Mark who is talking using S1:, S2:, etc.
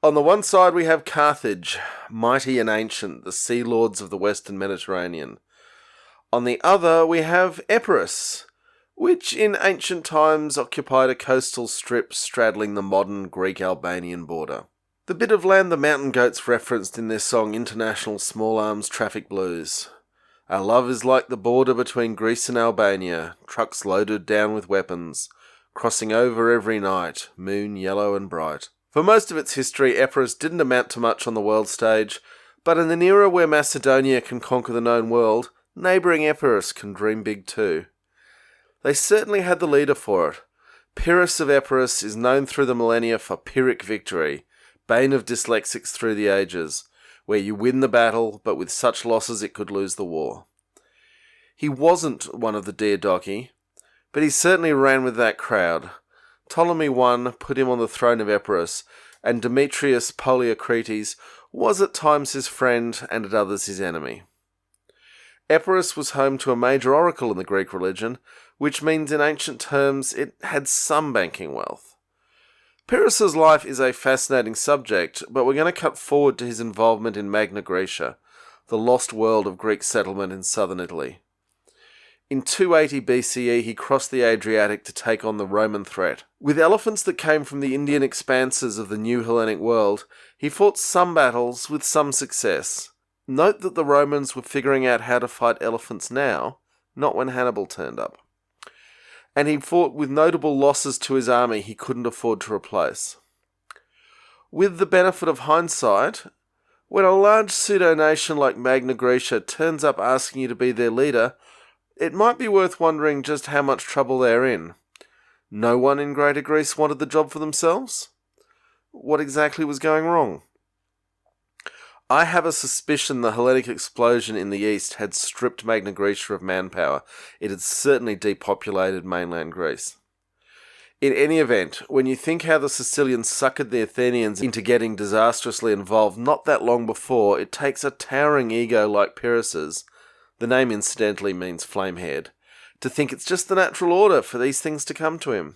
S1: On the one side we have Carthage, mighty and ancient, the sea lords of the western Mediterranean. On the other we have Epirus, which in ancient times occupied a coastal strip straddling the modern Greek-Albanian border. The bit of land the mountain goats referenced in their song International Small Arms Traffic Blues. Our love is like the border between Greece and Albania, trucks loaded down with weapons, crossing over every night, moon yellow and bright. For most of its history, Epirus didn't amount to much on the world stage, but in an era where Macedonia can conquer the known world, neighbouring Epirus can dream big too. They certainly had the leader for it. Pyrrhus of Epirus is known through the millennia for Pyrrhic victory, bane of dyslexics through the ages, where you win the battle, but with such losses it could lose the war. He wasn't one of the dear doggy, but he certainly ran with that crowd. Ptolemy I put him on the throne of Epirus, and Demetrius Poliorcetes was at times his friend and at others his enemy. Epirus was home to a major oracle in the Greek religion, which means in ancient terms it had some banking wealth. Pyrrhus's life is a fascinating subject, but we're going to cut forward to his involvement in Magna Graecia, the lost world of Greek settlement in southern Italy. In 280 BCE, he crossed the Adriatic to take on the Roman threat. With elephants that came from the Indian expanses of the new Hellenic world, he fought some battles with some success. Note that the Romans were figuring out how to fight elephants now, not when Hannibal turned up. And he fought with notable losses to his army he couldn't afford to replace. With the benefit of hindsight, when a large pseudo-nation like Magna Graecia turns up asking you to be their leader, it might be worth wondering just how much trouble they're in. No one in Greater Greece wanted the job for themselves? What exactly was going wrong? I have a suspicion the Hellenic explosion in the east had stripped Magna Graecia of manpower. It had certainly depopulated mainland Greece. In any event, when you think how the Sicilians suckered the Athenians into getting disastrously involved not that long before, it takes a towering ego like Pyrrhus's, the name incidentally means flame-haired, to think it's just the natural order for these things to come to him.